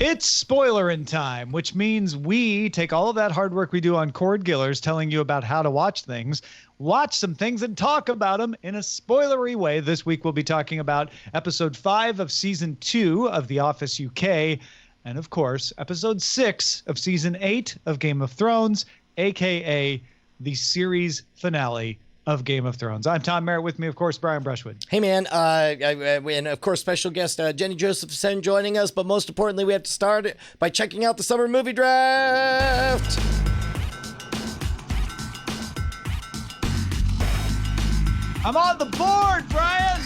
It's Spoilerin Time, which means we take all of that hard work we do on Cordkillers telling you about how to watch things, watch some things, and talk about them in a spoilery way. This week we'll be talking about episode 5 of season 2 of The Office UK, and of course, episode 6 of season 8 of Game of Thrones, aka the series finale of Game of Thrones. I'm Tom Merritt. With me, of course, Brian Brushwood. Hey, man. And of course, special guest Jenny Josephson joining us. But most importantly, we have to start by checking out the summer movie draft. I'm on the board, Brian.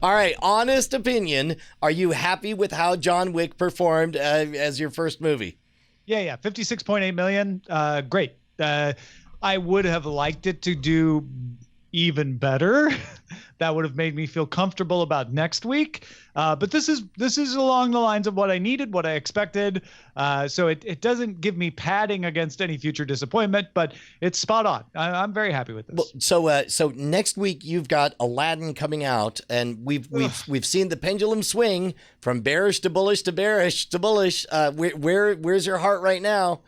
All right. Honest opinion. Are you happy with how John Wick performed as your first movie? Yeah. 56.8 million. Great. I would have liked it to do even better. That would have made me feel comfortable about next week. But this is along the lines of what I needed, what I expected. So it doesn't give me padding against any future disappointment, but it's spot on. I'm very happy with this. Well, so next week you've got Aladdin coming out, and we've seen the pendulum swing from bearish to bullish to bearish to bullish. Where's your heart right now?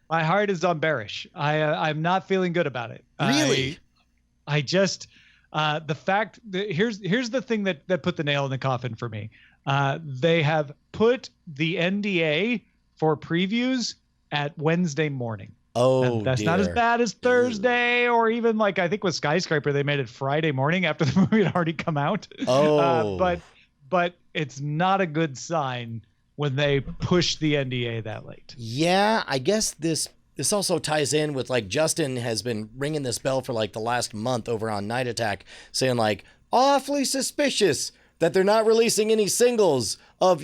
My heart is on bearish. I'm not feeling good about it. Really? I just the fact that here's the thing that put the nail in the coffin for me. They have put the NDA for previews at Wednesday morning. Oh, and that's not as bad as Thursday, or even like I think with Skyscraper they made it Friday morning after the movie had already come out. Oh, but it's not a good sign when they push the NDA that late. Yeah, I guess this also ties in with, like, Justin has been ringing this bell for like the last month over on Night Attack, saying like awfully suspicious that they're not releasing any singles of,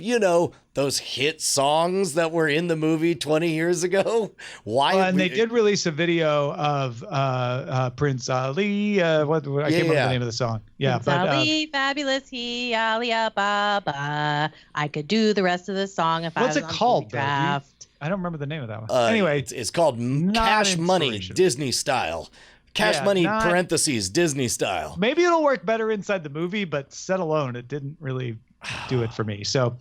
those hit songs that were in the movie 20 years ago. Why? And they did release a video of Prince Ali. I can't remember the name of the song. Yeah, Prince Ali, fabulous he, Ali Baba. I could do the rest of the song if I was on called? draft. I don't remember the name of that one. Anyway, it's called Cash Money, Disney style. Cash Money, parentheses, Disney style. Maybe it'll work better inside the movie, but set alone, it didn't really do it for me. So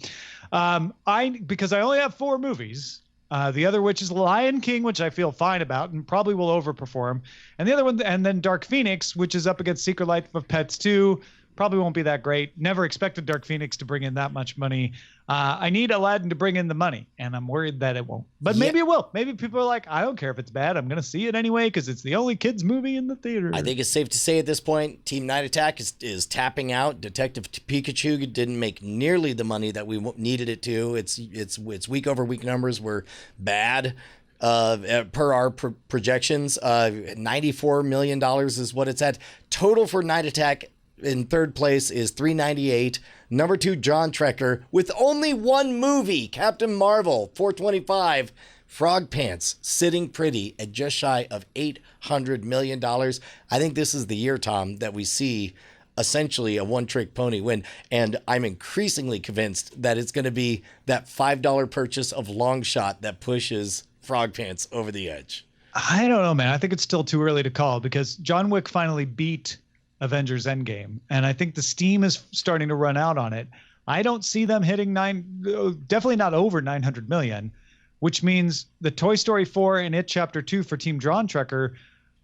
because I only have 4 movies, the other which is Lion King, which I feel fine about and probably will overperform. And the other one, and then Dark Phoenix, which is up against Secret Life of Pets 2. Probably won't be that great. Never expected Dark Phoenix to bring in that much money. I need Aladdin to bring in the money, and I'm worried that it won't. But maybe it will. Maybe people are like, I don't care if it's bad. I'm going to see it anyway because it's the only kids movie in the theater. I think it's safe to say at this point, Team Night Attack is tapping out. Detective Pikachu didn't make nearly the money that we needed it to. Its week over week numbers were bad. Per our projections, $94 million is what it's at. Total for Night Attack in third place is 398. Number 2, John Trekker, with only one movie, Captain Marvel, 425. Frog Pants, sitting pretty at just shy of $800 million. I think this is the year, Tom, that we see essentially a one-trick pony win. And I'm increasingly convinced that it's going to be that $5 purchase of Long Shot that pushes Frog Pants over the edge. I don't know, man. I think it's still too early to call because John Wick finally beat Avengers Endgame, and I think the steam is starting to run out on it. I don't see them hitting definitely not over 900 million, which means the Toy Story 4 and It Chapter 2 for Team John Trekker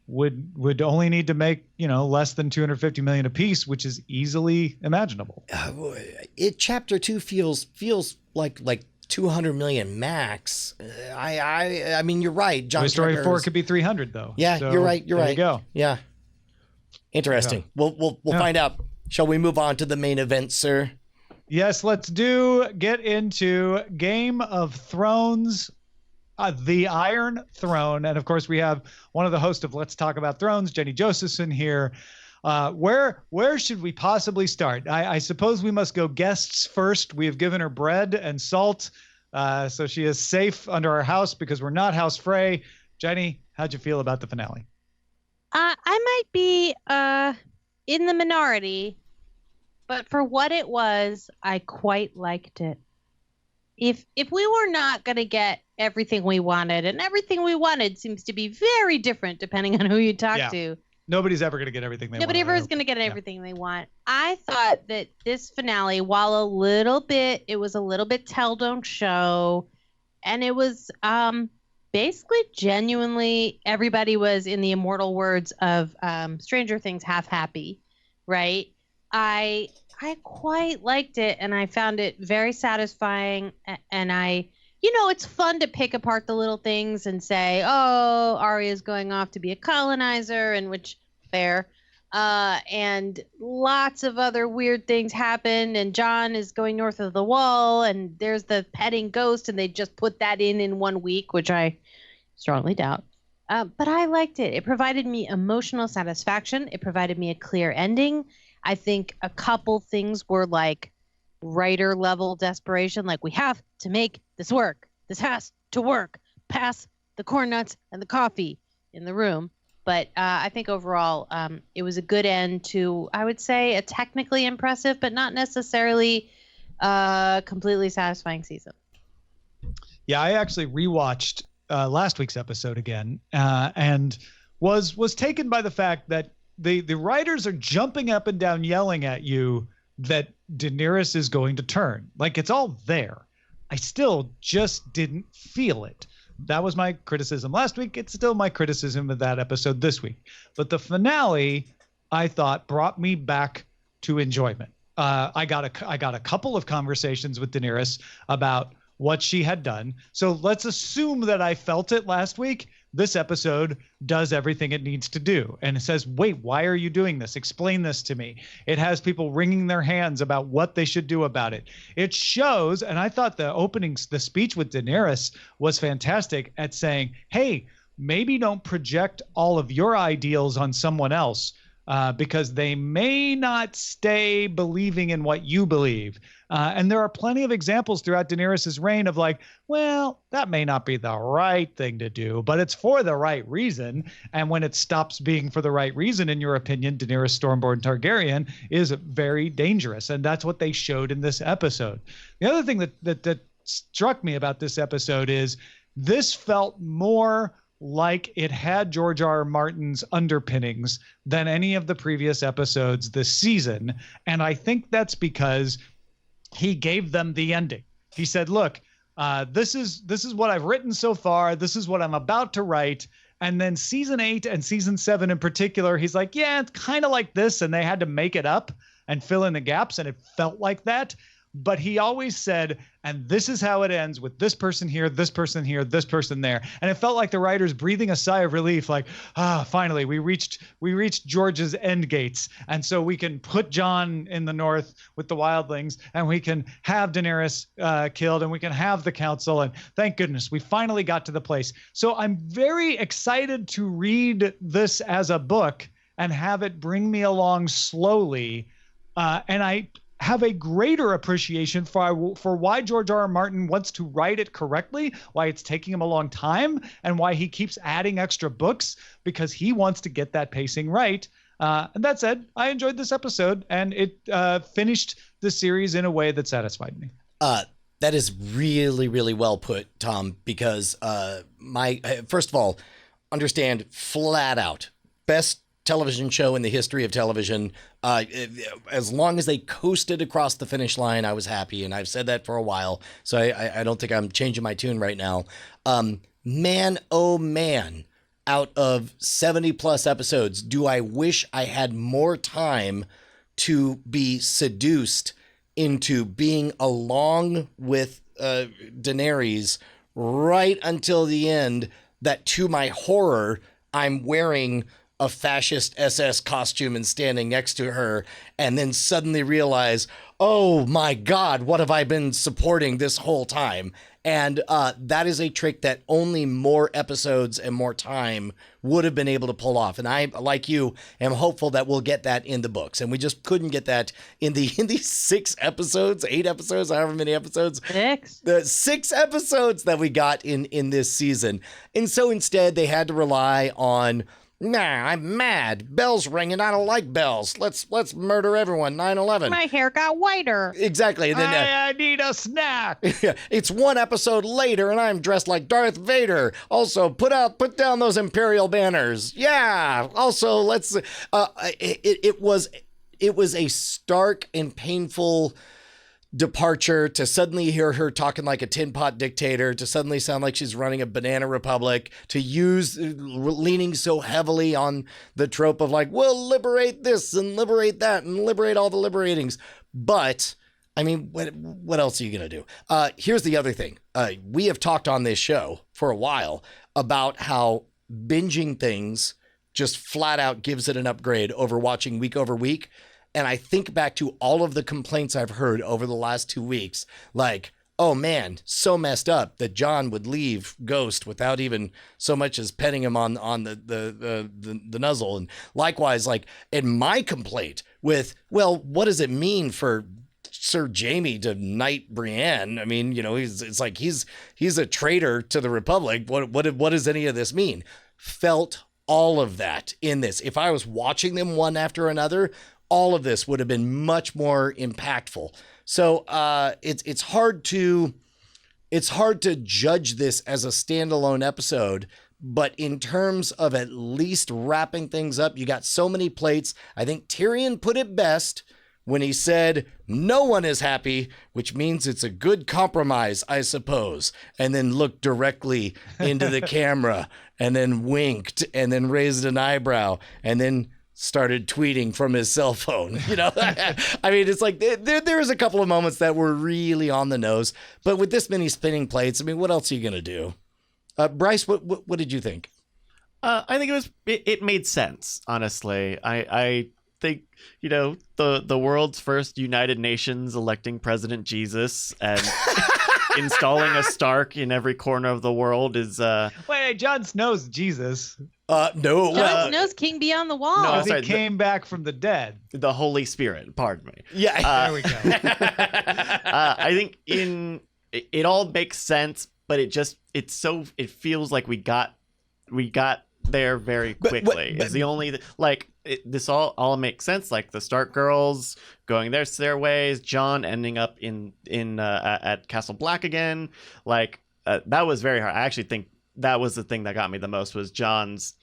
would only need to make less than 250 million apiece, which is easily imaginable. It Chapter 2 feels like 200 million max. I mean, you're right. John Toy Story Trekker's 4 could be 300 though. Yeah, so you're right. There you go. Yeah. Interesting. We'll find out. Shall we move on to the main event, sir? Yes, let's get into Game of Thrones, the Iron Throne. And of course, we have one of the hosts of Let's Talk About Thrones, Jenny Josephson here. Where should we possibly start? I suppose we must go guests first. We have given her bread and salt, so she is safe under our house because we're not house fray. Jenny, how'd you feel about the finale? I might be in the minority, but for what it was, I quite liked it. If we were not going to get everything we wanted, and everything we wanted seems to be very different depending on who you talk to. Nobody's ever going to get everything they want. Nobody ever is going to get everything they want. I thought that this finale, while it was a little bit tell don't show, and it was basically genuinely everybody was, in the immortal words of Stranger Things, half happy, right? I quite liked it, and I found it very satisfying, and it's fun to pick apart the little things and say, oh, Arya's going off to be a colonizer, and which, fair. And lots of other weird things happen, and Jon is going north of the wall, and there's the petting ghost, and they just put that in 1 week, which I strongly doubt. But I liked it. It provided me emotional satisfaction. It provided me a clear ending. I think a couple things were like writer level desperation, like we have to make this work. This has to work. Pass the corn nuts and the coffee in the room. But I think overall it was a good end to, I would say, a technically impressive, but not necessarily completely satisfying season. Yeah, I actually rewatched last week's episode again and was taken by the fact that the writers are jumping up and down yelling at you that Daenerys is going to turn. Like, it's all there. I still just didn't feel it. That was my criticism last week. It's still my criticism of that episode this week. But the finale, I thought, brought me back to enjoyment. I got a couple of conversations with Daenerys about what she had done. So let's assume that I felt it last week. This episode does everything it needs to do. And it says, wait, why are you doing this? Explain this to me. It has people wringing their hands about what they should do about it. It shows, and I thought the speech with Daenerys was fantastic at saying, hey, maybe don't project all of your ideals on someone else because they may not stay believing in what you believe. And there are plenty of examples throughout Daenerys' reign of like, well, that may not be the right thing to do, but it's for the right reason. And when it stops being for the right reason, in your opinion, Daenerys Stormborn Targaryen is very dangerous. And that's what they showed in this episode. The other thing that struck me about this episode is this felt more like it had George R. R. Martin's underpinnings than any of the previous episodes this season. And I think that's because he gave them the ending. He said, look, this is what I've written so far. This is what I'm about to write. And then season 8 and season 7 in particular, he's like, yeah, it's kind of like this. And they had to make it up and fill in the gaps. And it felt like that. But he always said, and this is how it ends with this person here, this person here, this person there. And it felt like the writers breathing a sigh of relief, like, finally, we reached George's end gates. And so we can put Jon in the north with the wildlings, and we can have Daenerys killed, and we can have the council. And thank goodness, we finally got to the place. So I'm very excited to read this as a book and have it bring me along slowly. And I have a greater appreciation for why George R. R. Martin wants to write it correctly, why it's taking him a long time, and why he keeps adding extra books, because he wants to get that pacing right. And that said, I enjoyed this episode, and it finished the series in a way that satisfied me. That is really, really well put, Tom, because first of all, understand flat out, best television show in the history of television. As long as they coasted across the finish line, I was happy, and I've said that for a while, so I don't think I'm changing my tune right now. Man, oh man, out of 70 plus episodes, do I wish I had more time to be seduced into being along with Daenerys right until the end, that to my horror, I'm wearing a fascist SS costume and standing next to her, and then suddenly realize, oh my God, what have I been supporting this whole time? And that is a trick that only more episodes and more time would have been able to pull off. And I, like you, am hopeful that we'll get that in the books. And we just couldn't get that in the 6 episodes, 8 episodes, however many episodes. 6. The 6 episodes that we got in this season. And so instead they had to rely on Nah, I'm mad. Bells ringing. I don't like bells. Let's murder everyone. 9/11. My hair got whiter. Exactly. And then I need a snack. it's one episode later, and I'm dressed like Darth Vader. Also, put down those Imperial banners. Yeah. Also, let's. It was a stark and painful departure to suddenly hear her talking like a tin pot dictator, to suddenly sound like she's running a banana republic, to use leaning so heavily on the trope of like, we'll liberate this and liberate that and liberate all the liberatings. But I mean, what else are you going to do? Here's the other thing. We have talked on this show for a while about how binging things just flat out gives it an upgrade over watching week over week. And I think back to all of the complaints I've heard over the last 2 weeks, like, oh man, so messed up that John would leave Ghost without even so much as petting him on the nuzzle. And likewise, like, in my complaint with, well, what does it mean for Sir Jaime to knight Brienne? I mean, you know, it's like he's a traitor to the Republic. What does any of this mean? Felt all of that in this. If I was watching them one after another, all of this would have been much more impactful. So it's hard to judge this as a standalone episode, but in terms of at least wrapping things up, you got so many plates. I think Tyrion put it best when he said, no one is happy, which means it's a good compromise, I suppose, and then looked directly into the camera and then winked and then raised an eyebrow and then started tweeting from his cell phone. You know, I mean, it's like there's a couple of moments that were really on the nose, but with this many spinning plates, I mean, what else are you going to do? Bryce, what did you think? I think it made sense, honestly. I think, you know, the world's first United Nations electing President Jesus and installing a Stark in every corner of the world is Wait, Jon Snow's Jesus. No. Jon Snow's king beyond the wall. No, He came back from the dead. the Holy Spirit. Pardon me. Yeah. There we go. I think it all makes sense, but it feels like we got there very quickly. but is the only this all makes sense. Like the Stark girls going their ways, Jon ending up at Castle Black again. Like that was very hard. I actually think that was the thing that got me the most was Jon's,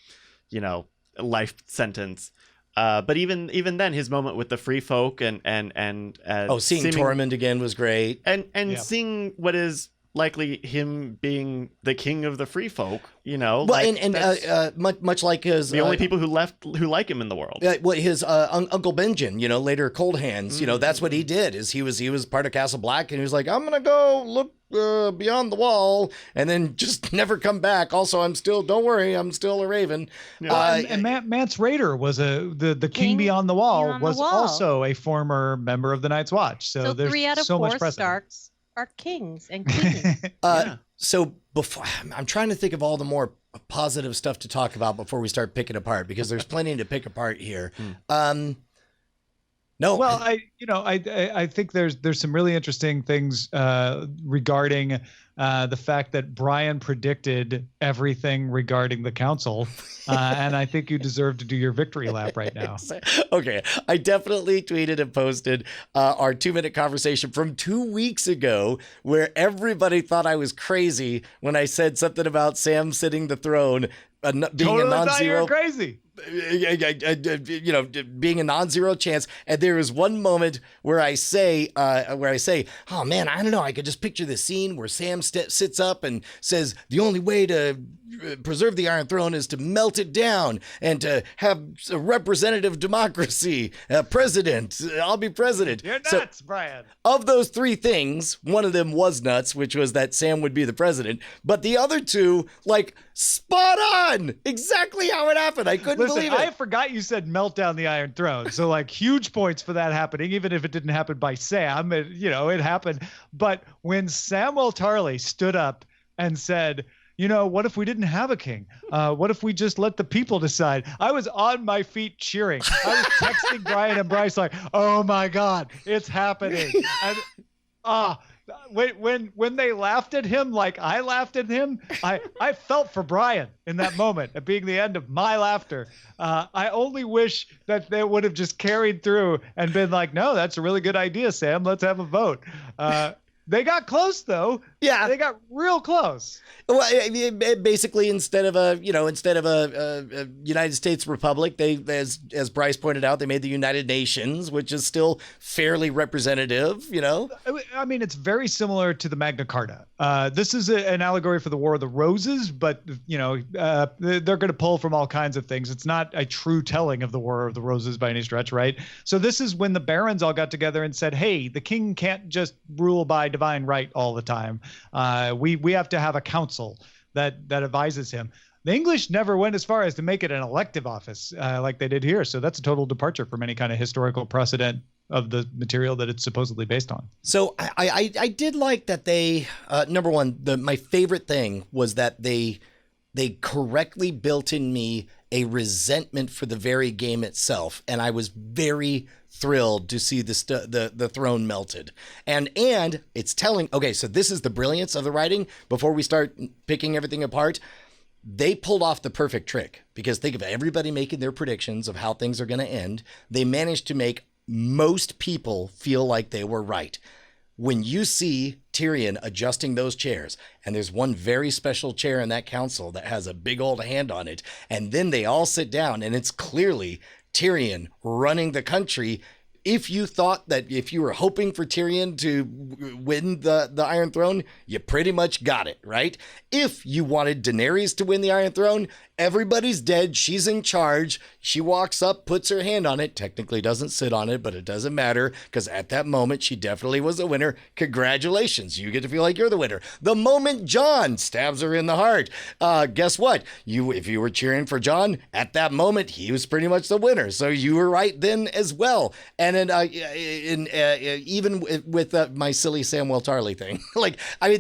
you know, life sentence. But even then, his moment with the free folk and seeing Tormund again was great, and seeing what is likely him being the king of the free folk, you know. Well, like, much like his the only people who like him in the world. His Uncle Benjen, you know, later Cold Hands, you know, that's what he did. Is he was part of Castle Black, and he was like, I'm gonna go look beyond the wall, and then just never come back. Also, don't worry, I'm still a Raven. Yeah. And Mance Rayder was the king beyond the wall was also a former member of the Night's Watch. So there's 3 out of so 4 much precedent. Starks are kings and queens. So before I'm trying to think of all the more positive stuff to talk about before we start picking apart, because there's plenty to pick apart here. No. Well, I think there's some really interesting things regarding the fact that Brian predicted everything regarding the council, and I think you deserve to do your victory lap right now. Okay, I definitely tweeted and posted our 2-minute conversation from 2 weeks ago, where everybody thought I was crazy when I said something about Sam sitting the throne being totally a non-zero. thought you were crazy. You know, being a non-zero chance. And there is one moment where I say, oh man, I don't know, I could just picture the scene where Sam sits up and says, the only way to preserve the Iron Throne is to melt it down and to have a representative democracy, president. I'll be president. You're nuts, Brian. Of those 3 things, one of them was nuts, which was that Sam would be the president. But the other 2, like, spot on, exactly how it happened. I couldn't believe it. I forgot you said melt down the Iron Throne. So like huge points for that happening, even if it didn't happen by Sam, it happened. But when Samwell Tarly stood up and said, you know, what if we didn't have a king? What if we just let the people decide? I was on my feet cheering. I was texting Brian and Bryce like, oh my God, it's happening. And when they laughed at him like I laughed at him, I felt for Brian in that moment at being the end of my laughter. I only wish that they would have just carried through and been like, no, that's a really good idea, Sam. Let's have a vote. They got close though. Yeah, they got real close. Well, I mean, basically, instead of a United States republic, they, as Bryce pointed out, they made the United Nations, which is still fairly representative. I mean, it's very similar to the Magna Carta. This is an allegory for the War of the Roses, but they're going to pull from all kinds of things. It's not a true telling of the War of the Roses by any stretch, right? So this is when the barons all got together and said, "Hey, the king can't just rule by divine right all the time. We have to have a council that advises him." The English never went as far as to make it an elective office like they did here. So that's a total departure from any kind of historical precedent of the material that it's supposedly based on. So I did like that they, number one, my favorite thing was that they correctly built in me a resentment for the very game itself. And I was very thrilled to see the throne melted. And it's telling, okay, so this is the brilliance of the writing. Before we start picking everything apart, they pulled off the perfect trick, because think of everybody making their predictions of how things are going to end. They managed to make most people feel like they were right. When you see Tyrion adjusting those chairs, and there's one very special chair in that council that has a big old hand on it, and then they all sit down, and it's clearly Tyrion running the country. If you thought that, if you were hoping for Tyrion to win the Iron Throne, you pretty much got it, right? If you wanted Daenerys to win the Iron Throne, everybody's dead. She's in charge. She walks up, puts her hand on it, technically doesn't sit on it, but it doesn't matter, because at that moment, she definitely was the winner. Congratulations. You get to feel like you're the winner. The moment Jon stabs her in the heart, guess what? If you were cheering for Jon, at that moment, he was pretty much the winner. So you were right then as well. And even with my silly Samwell Tarly thing,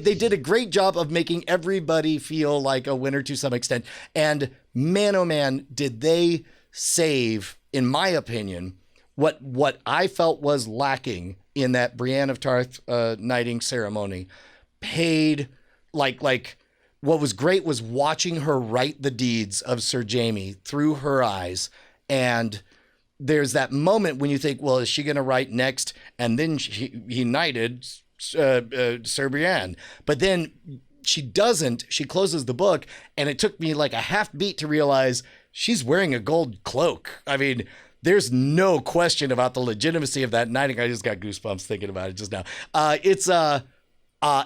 they did a great job of making everybody feel like a winner to some extent. And man, oh man, did they save, in my opinion, what I felt was lacking in that Brienne of Tarth knighting ceremony. Paid like what was great was watching her write the deeds of Sir Jaime through her eyes. And there's that moment when you think, well, is she going to write next? And then he knighted Sir Brienne. But then she doesn't. She closes the book, and it took me like a half beat to realize she's wearing a gold cloak. I mean, there's no question about the legitimacy of that knighting. I just got goosebumps thinking about it just now.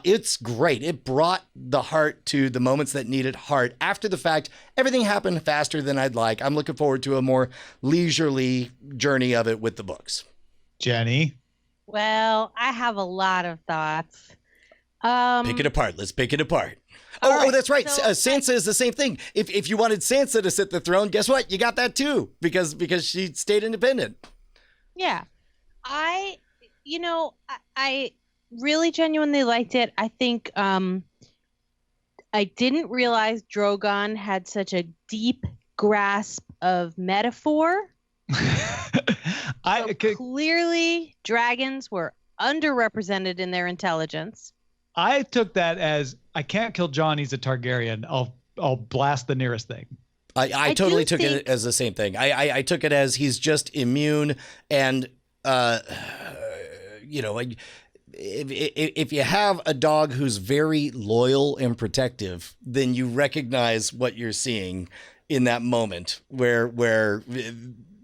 It's great. It brought the heart to the moments that needed heart. After the fact, everything happened faster than I'd like. I'm looking forward to a more leisurely journey of it with the books. Jenny? Well, I have a lot of thoughts. Pick it apart. Let's pick it apart. Right, oh, that's right. so Sansa is the same thing. If you wanted Sansa to sit the throne, guess what? You got that too, because she stayed independent. Yeah. I really genuinely liked it. I think I didn't realize Drogon had such a deep grasp of metaphor. Clearly, dragons were underrepresented in their intelligence. I took that as, I can't kill Jon, he's a Targaryen. I'll blast the nearest thing. I totally took it as the same thing. I took it as he's just immune, and if you have a dog who's very loyal and protective, then you recognize what you're seeing in that moment where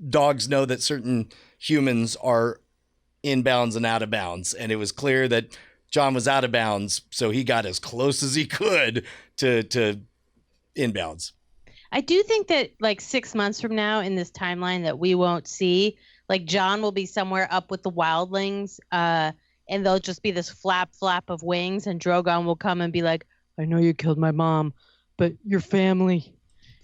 dogs know that certain humans are in bounds and out of bounds. And it was clear that Jon was out of bounds, so he got as close as he could to inbounds. I do think that 6 months from now in this timeline that we won't see, Jon will be somewhere up with the wildlings, and there'll just be this flap of wings, and Drogon will come and be like, I know you killed my mom, but your family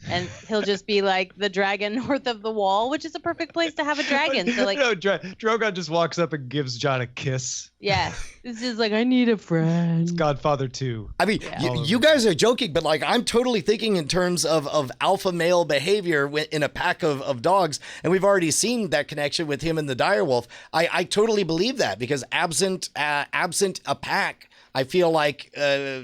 and he'll just be like the dragon north of the wall, which is a perfect place to have a dragon. So like, no, Drogon just walks up and gives Jon a kiss. yeah, it's just like, I need a friend. It's Godfather 2. I mean, you guys are joking, but like I'm totally thinking in terms of alpha male behavior in a pack of dogs, and we've already seen that connection with him and the direwolf. I totally believe that, because absent a pack, I feel like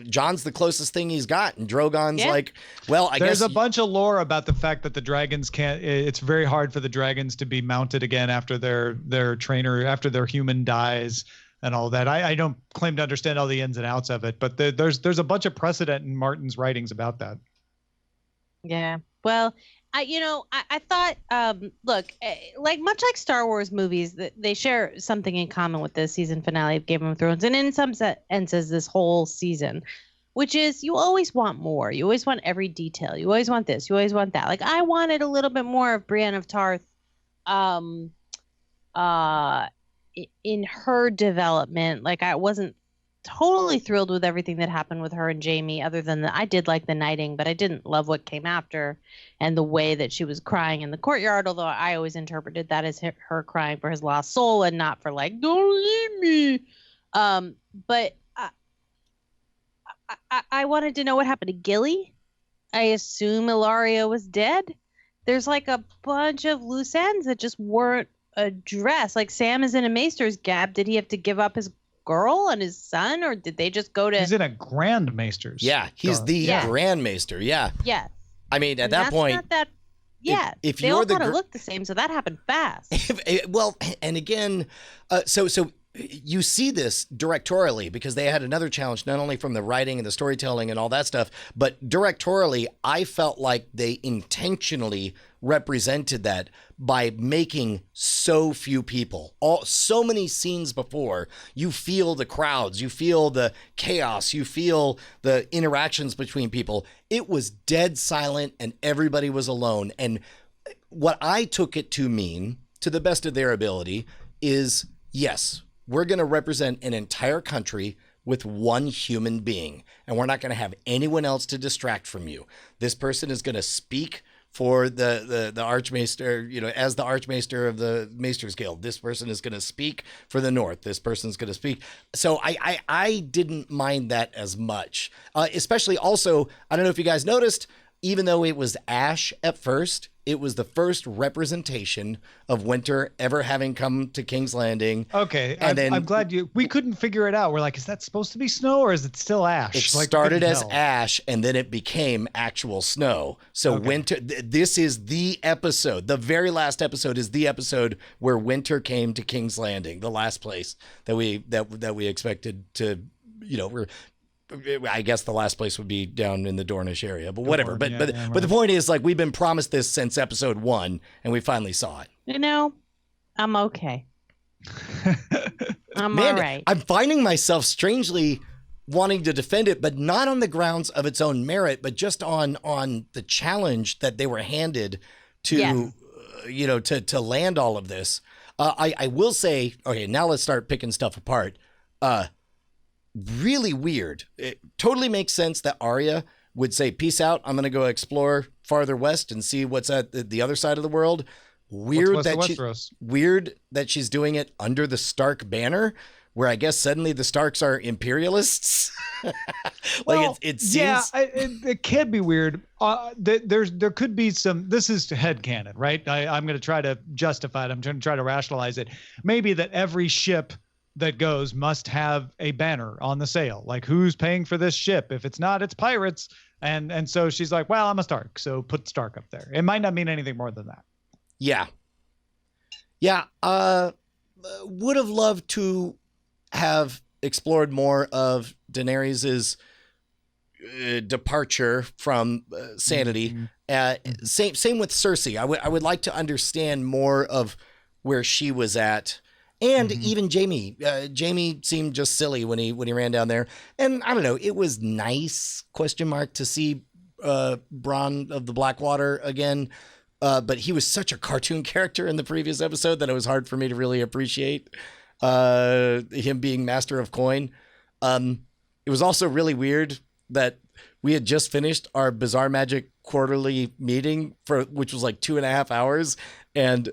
Jon's the closest thing he's got, and Drogon's like, well, I guess there's a bunch of lore about the fact that the dragons can't. It's very hard for the dragons to be mounted again after their trainer, after their human dies, and all that. I don't claim to understand all the ins and outs of it, but there's a bunch of precedent in Martin's writings about that. Yeah. Well, I thought, look, like much like Star Wars movies, they share something in common with the season finale of Game of Thrones, and in some senses, this whole season, which is you always want more. You always want every detail. You always want this. You always want that. Like I wanted a little bit more of Brienne of Tarth, in her development. Like I wasn't totally thrilled with everything that happened with her and Jaime, other than I did like the knighting, but I didn't love what came after and the way that she was crying in the courtyard, although I always interpreted that as her crying for his lost soul and not for like, don't leave me. But I wanted to know what happened to Gilly. I assume Ilaria was dead. There's like a bunch of loose ends that just weren't addressed. Like Sam is in a maester's gap. Did he have to give up his girl and his son, or did they just go to? He's in a Grand Maester's. Yeah, he's the Grand Maester. Yeah. Yeah. I mean, at that point, not that. Yeah, if they you're all the kind of look the same, so that happened fast. well, and again, so you see this directorially, because they had another challenge, not only from the writing and the storytelling and all that stuff, but directorially, I felt like they intentionally represented that by making so few people. So many scenes before, you feel the crowds, you feel the chaos, you feel the interactions between people. It was dead silent and everybody was alone. And what I took it to mean, to the best of their ability, is yes, we're going to represent an entire country with one human being, and we're not going to have anyone else to distract from you. This person is going to speak for the Archmaester, as the Archmaester of the Maesters Guild. This person is going to speak for the North. This person's going to speak. So I didn't mind that as much. Especially also, I don't know if you guys noticed, even though it was Ash at first, it was the first representation of winter ever having come to King's Landing. Okay, and I'm glad we couldn't figure it out. We're like, is that supposed to be snow or is it still ash? It started as ash and then it became actual snow. So winter, this is the episode. The very last episode is the episode where winter came to King's Landing, the last place that we expected to, I guess the last place would be down in the Dornish area, but whatever. But the point is, like, we've been promised this since episode 1, and we finally saw it. I'm okay. I'm all right. I'm finding myself strangely wanting to defend it, but not on the grounds of its own merit, but just on the challenge that they were handed to, to land all of this. I will say, okay, now let's start picking stuff apart. Really weird. It totally makes sense that Arya would say, peace out, I'm going to go explore farther west and see what's at the other side of the world. Weird that she's doing it under the Stark banner, where I guess suddenly the Starks are imperialists. It seems... Yeah, it can be weird. There could be some... This is headcanon, right? I'm going to try to justify it. I'm going to try to rationalize it. Maybe that every ship that goes must have a banner on the sail. Like, who's paying for this ship? If it's not, it's pirates. And so she's like, well, I'm a Stark, so put Stark up there. It might not mean anything more than that. Yeah. Would have loved to have explored more of Daenerys's departure from sanity. Same with Cersei. I would like to understand more of where she was at. And even Jaime. Jaime seemed just silly when he ran down there. And I don't know, it was nice, to see Bronn of the Blackwater again. But he was such a cartoon character in the previous episode that it was hard for me to really appreciate him being Master of Coin. It was also really weird that we had just finished our Bizarre Magic quarterly meeting which was like 2.5 hours. And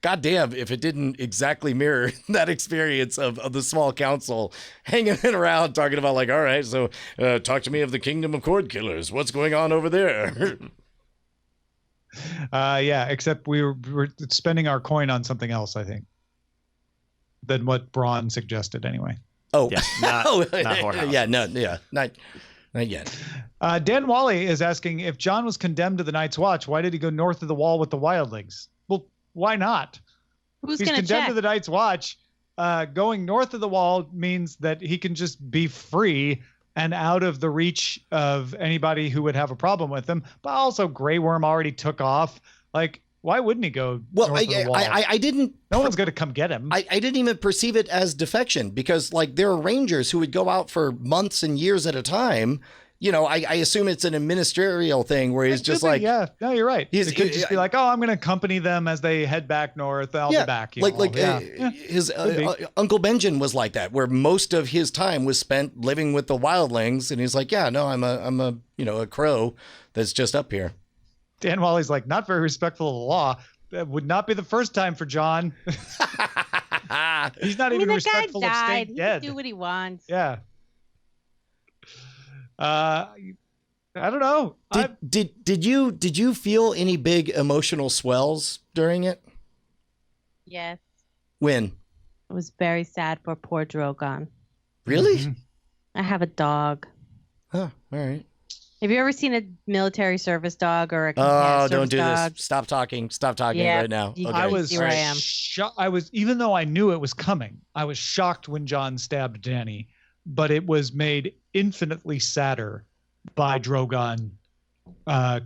goddamn, if it didn't exactly mirror that experience of the small council hanging around talking about like, all right, so talk to me of the kingdom of Cordkillers. What's going on over there? Yeah, except we were spending our coin on something else, I think, than what Braun suggested anyway. Oh, Yeah, not whorehouse. Yeah, no, yeah, not yet. Dan Wally is asking, if John was condemned to the Night's Watch, why did he go north of the wall with the wildlings? Well, why not? Who's He's going to condemned check? to the Night's Watch. Going north of the wall means that he can just be free and out of the reach of anybody who would have a problem with him. But also, Grey Worm already took off. Like, why wouldn't he go Well, north of the wall? I didn't. No one's going to come get him. I didn't even perceive it as defection because, like, there are rangers who would go out for months and years at a time. You know, I assume it's an ministerial thing where he's just like, yeah, no, you're right. He could just be like, oh, I'm going to accompany them as they head back north. I'll be back. His Uncle Benjamin was like that, where most of his time was spent living with the wildlings, and he's like, yeah, no, I'm a crow that's just up here. Dan Wally's like, not very respectful of the law. That would not be the first time for John. He's not even respectful of staying dead. He can do what he wants. Yeah. I don't know. Did you feel any big emotional swells during it? Yes. When? I was very sad for poor Drogon. Really? Mm-hmm. I have a dog. Huh. All right. Have you ever seen a military service dog or a Oh, don't do dog? this. Stop talking Yeah, right now. you- Okay. I was See where I am. I was, even though I knew it was coming, I was shocked when John stabbed Dany, but it was made infinitely sadder by Drogon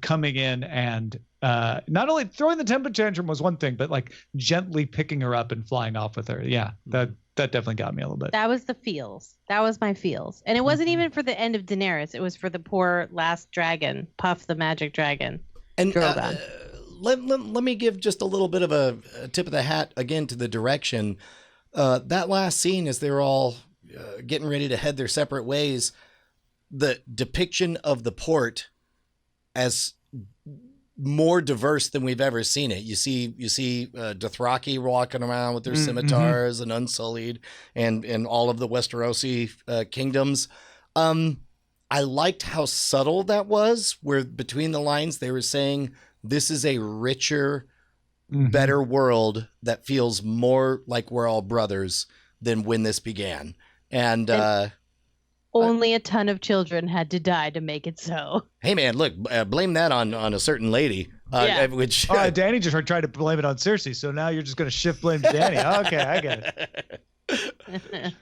coming in and not only throwing the temper tantrum was one thing, but like gently picking her up and flying off with her. Yeah, that definitely got me a little bit. That was the feels. That was my feels. And it wasn't even for the end of Daenerys. It was for the poor last dragon, Puff the magic dragon. And Drogon. let me give just a little bit of a tip of the hat again to the direction. That last scene as they're all getting ready to head their separate ways, the depiction of the port as more diverse than we've ever seen it. You see Dothraki walking around with their scimitars and Unsullied and all of the Westerosi kingdoms. I liked how subtle that was, where between the lines they were saying this is a richer, better world that feels more like we're all brothers than when this began. And only a ton of children had to die to make it so. hey man, look, blame that on a certain lady. Yeah. Which Dany just tried to blame it on Cersei, so now you're just going to shift blame to Dany. Okay, I get it.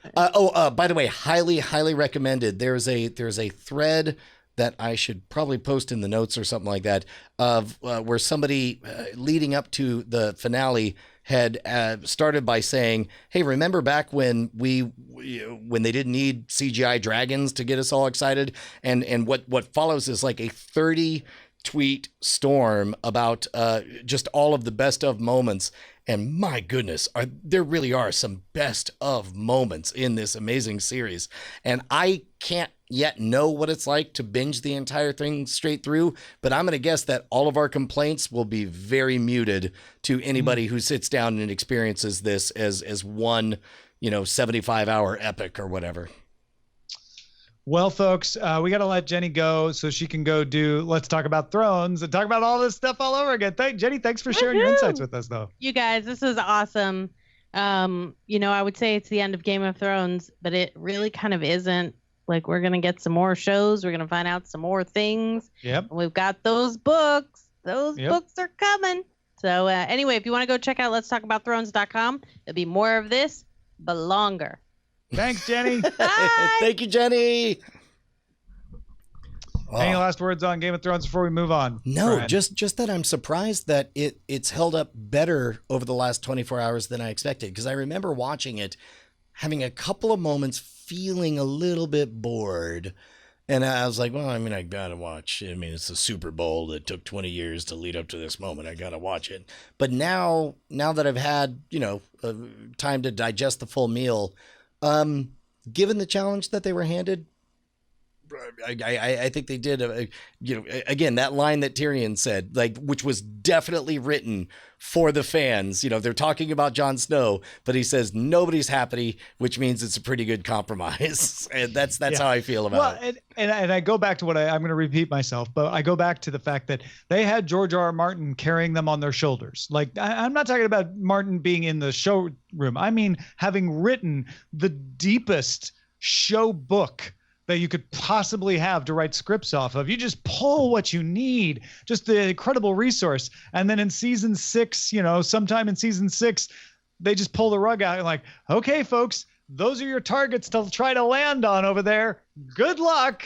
By the way, highly recommended. There's a thread that I should probably post in the notes or something like that of where somebody leading up to the finale had started by saying, hey, remember back when they didn't need CGI dragons to get us all excited? And what follows is like a 30 tweet storm about just all of the best of moments. And my goodness, there really are some best of moments in this amazing series. And I can't yet know what it's like to binge the entire thing straight through, but I'm going to guess that all of our complaints will be very muted to anybody who sits down and experiences this as one, 75-hour epic or whatever. Well, folks, we got to let Jenny go so she can go do Let's Talk About Thrones and talk about all this stuff all over again. Jenny, thanks for sharing your insights with us, though. You guys, this is awesome. I would say it's the end of Game of Thrones, but it really kind of isn't. Like, we're going to get some more shows. We're going to find out some more things. Yep. We've got those books. Those books are coming. So anyway, if you want to go check out letstalkaboutthrones.com, there'll be more of this, but longer. Thanks, Jenny. Bye. Thank you, Jenny. Any last words on Game of Thrones before we move on? No, Brian? just that I'm surprised that it's held up better over the last 24 hours than I expected. Because I remember watching it, having a couple of moments feeling a little bit bored. And I was like, well, I got to watch. It's the Super Bowl that took 20 years to lead up to this moment. I got to watch it. But now that I've had, time to digest the full meal, given the challenge that they were handed, I think they did, again, that line that Tyrion said, like, which was definitely written for the fans. They're talking about Jon Snow, but he says nobody's happy, which means it's a pretty good compromise. And that's how I feel about it. And I go back to what I'm going to repeat myself, but I go back to the fact that they had George R. R. Martin carrying them on their shoulders. Like, I'm not talking about Martin being in the showroom. I mean, having written the deepest show book that you could possibly have to write scripts off of. You just pull what you need, just the incredible resource. And then in season 6, sometime in season 6, they just pull the rug out and like, okay, folks, those are your targets to try to land on over there. Good luck.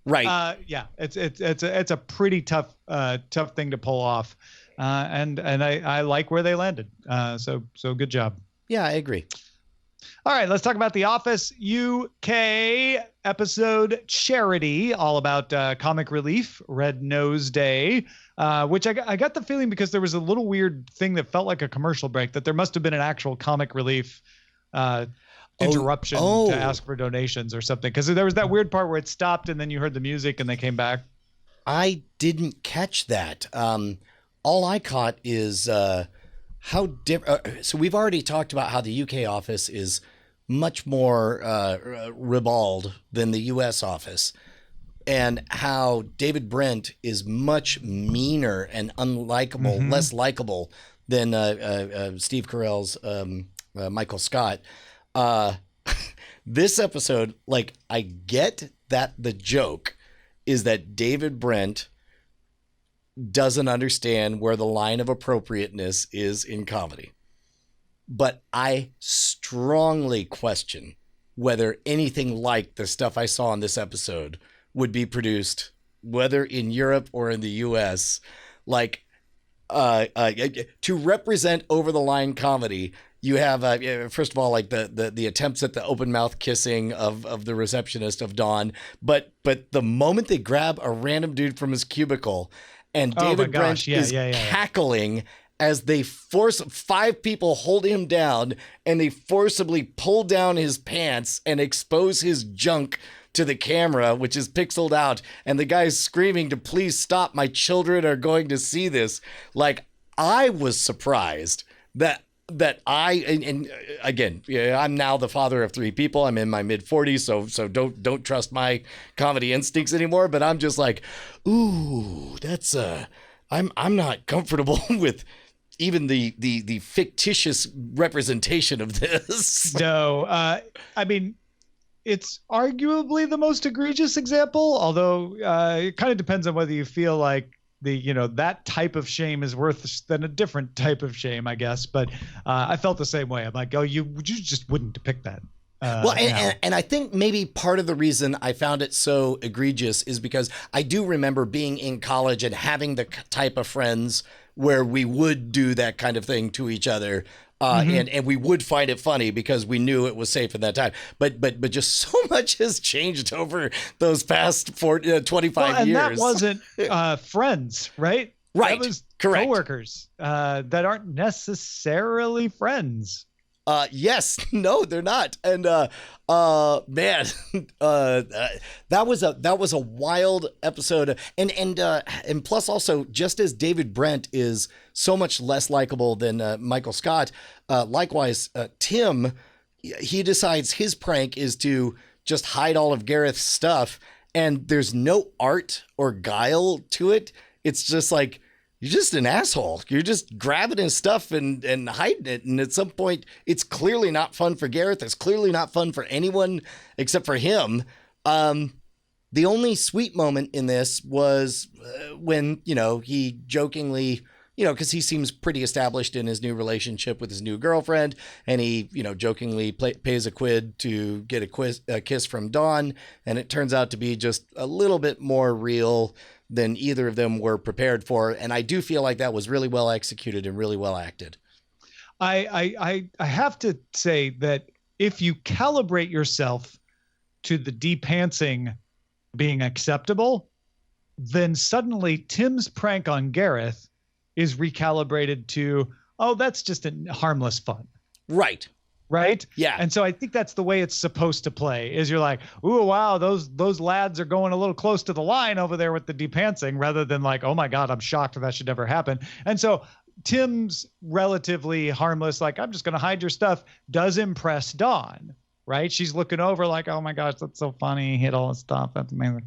Right. Yeah, it's a pretty tough thing to pull off. And I like where they landed. So good job. Yeah, I agree. All right, let's talk about The Office UK episode Charity, all about comic relief, Red Nose Day, which I got the feeling because there was a little weird thing that felt like a commercial break, that there must have been an actual comic relief interruption to ask for donations or something. Because there was that weird part where it stopped and then you heard the music and they came back. I didn't catch that. All I caught is... how different. So we've already talked about how the UK office is much more ribald than the US office, and how David Brent is much meaner and unlikable, less likable than Steve Carell's Michael Scott. This episode, like, I get that the joke is that David Brent doesn't understand where the line of appropriateness is in comedy. But I strongly question whether anything like the stuff I saw in this episode would be produced, whether in Europe or in the US. Like, to represent over-the-line comedy, you have, first of all, like the attempts at the open mouth kissing of the receptionist of Dawn. But the moment they grab a random dude from his cubicle and David Brent is cackling as they force 5 people hold him down and they forcibly pull down his pants and expose his junk to the camera, which is pixeled out. And the guy's screaming to please stop. My children are going to see this. Like, I was surprised that and again, I'm now the father of 3 people. I'm in my mid-40s, so don't trust my comedy instincts anymore. But I'm just like, ooh, that's I'm not comfortable with even the fictitious representation of this. No, I mean, it's arguably the most egregious example, although it kind of depends on whether you feel like that type of shame is worse than a different type of shame, I guess. But I felt the same way. I'm like, oh, you just wouldn't depict that. And I think maybe part of the reason I found it so egregious is because I do remember being in college and having the type of friends where we would do that kind of thing to each other. And we would find it funny because we knew it was safe at that time. But just so much has changed over those past 25 and years. And that wasn't friends, right? Right. That was correct. Coworkers that aren't necessarily friends. Yes, no, they're not. And man, that was a wild episode. And plus also, just as David Brent is so much less likable than Michael Scott, likewise, Tim, he decides his prank is to just hide all of Gareth's stuff, and there's no art or guile to it. It's just like, you're just an asshole. You're just grabbing his stuff and hiding it. And at some point, it's clearly not fun for Gareth. It's clearly not fun for anyone except for him. The only sweet moment in this was when, he jokingly, because he seems pretty established in his new relationship with his new girlfriend. And he, jokingly pays a quid to get a kiss from Dawn. And it turns out to be just a little bit more real than either of them were prepared for. And I do feel like that was really well executed and really well acted. I have to say that if you calibrate yourself to the de-pantsing being acceptable, then suddenly Tim's prank on Gareth is recalibrated to, oh, that's just a harmless fun. Right. right? Yeah. And so I think that's the way it's supposed to play. Is you're like, ooh, wow, those lads are going a little close to the line over there with the depantsing, rather than like, oh my God, I'm shocked that should never happen. And so Tim's relatively harmless, like, I'm just going to hide your stuff, does impress Dawn, right? She's looking over like, oh my gosh, that's so funny. He hid all his stuff. That's amazing.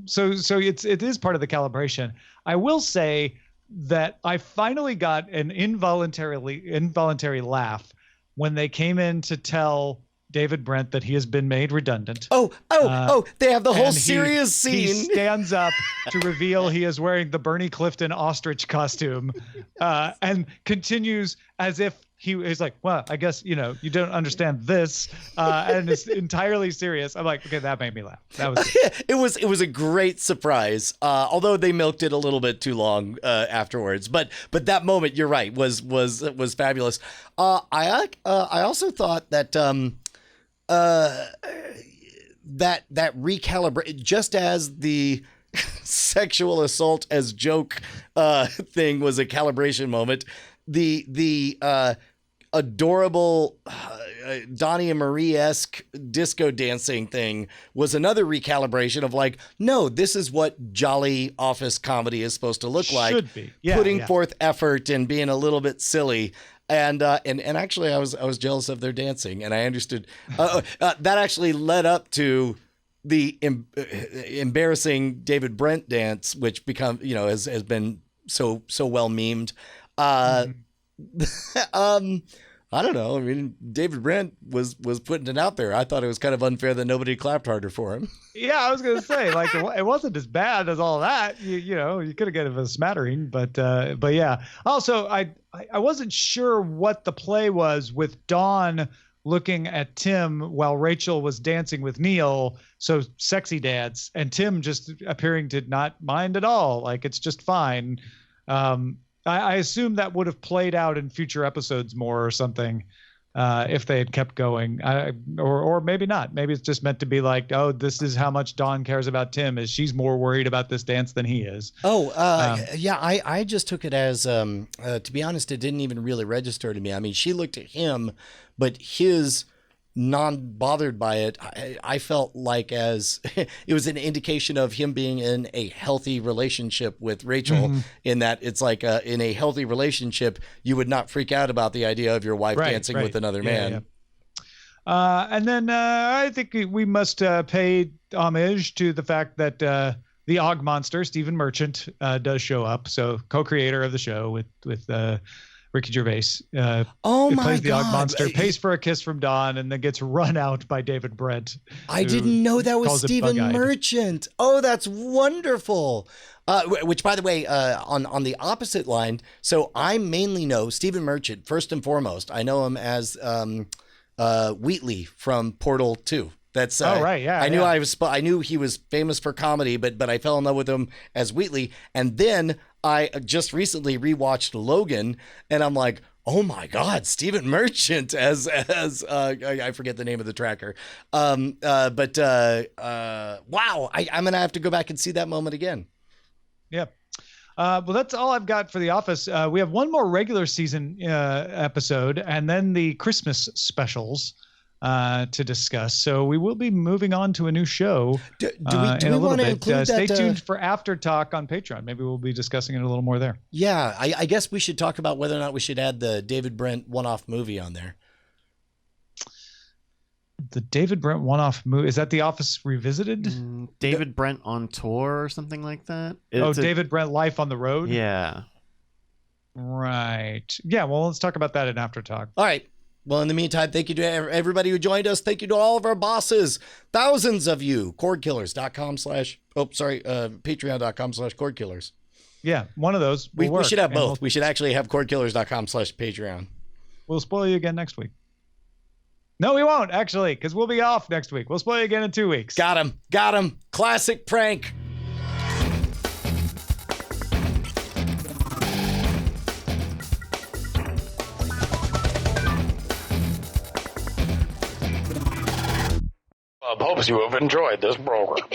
So it is part of the calibration. I will say that I finally got an involuntary laugh when they came in to tell David Brent that he has been made redundant. Oh, they have the whole serious scene. He stands up to reveal he is wearing the Bernie Clifton ostrich costume, and continues as if he is like, well, I guess, you don't understand this, and it's entirely serious. I'm like, okay, that made me laugh. That was it was a great surprise, although they milked it a little bit too long afterwards. But that moment, you're right, was fabulous. I also thought that that recalibrate, just as the sexual assault as joke thing was a calibration moment, the adorable Donnie and Marie-esque disco dancing thing was another recalibration of like, no, this is what jolly office comedy is supposed to look like. Should be. Yeah, putting forth effort and being a little bit silly. And actually, I was jealous of their dancing, and I understood that actually led up to the embarrassing David Brent dance, which has been so well memed. I don't know. I mean, David Brent was putting it out there. I thought it was kind of unfair that nobody clapped harder for him. Yeah, I was gonna say, like, it wasn't as bad as all that. You could have given a smattering, but yeah. Also, I wasn't sure what the play was with Dawn looking at Tim while Rachel was dancing with Neil, so sexy dance, and Tim just appearing to not mind at all, like it's just fine. I assume that would have played out in future episodes more or something, if they had kept going, or maybe not. Maybe it's just meant to be like, oh, this is how much Dawn cares about Tim, is she's more worried about this dance than he is. Yeah, I just took it as, to be honest, it didn't even really register to me. I mean, she looked at him, but his non-bothered by it, I felt like as it was an indication of him being in a healthy relationship with Rachel, in that it's like in a healthy relationship, you would not freak out about the idea of your wife dancing with another man. Yeah. And then I think we must pay homage to the fact that the Og Monster, Stephen Merchant, does show up. So co-creator of the show with Ricky Gervais. Oh my plays the God. Og Monster, pays for a kiss from Dawn, and then gets run out by David Brent. I didn't know that was Stephen Merchant. Oh, that's wonderful. Which, by the way, on the opposite line, so I mainly know Stephen Merchant, first and foremost. I know him as Wheatley from Portal 2. That's right, yeah. I knew he was famous for comedy, but I fell in love with him as Wheatley, and then I just recently rewatched Logan, and I'm like, oh my God, Stephen Merchant as I forget the name of the tracker, wow, I'm gonna have to go back and see that moment again. Yeah. Well, that's all I've got for The Office. We have one more regular season episode, and then the Christmas specials to discuss. So we will be moving on to a new show do we want to include that? Stay tuned for After Talk on Patreon. Maybe we'll be discussing it a little more there. Yeah, I guess we should talk about whether or not we should add the David Brent one-off movie on there. The David Brent one-off movie, is that The Office Revisited? David Brent on tour or something like that? David Brent Life on the Road? Yeah. Right. Yeah, well, let's talk about that in After Talk. All right. Well, in the meantime, thank you to everybody who joined us. Thank you to all of our bosses. Thousands of you. Patreon.com/Cordkillers. Yeah, one of those. We should have both. We should actually have Cordkillers.com/Patreon. We'll spoil you again next week. No, we won't, actually, because we'll be off next week. We'll spoil you again in 2 weeks. Got him. Classic prank. Hopes you have enjoyed this program.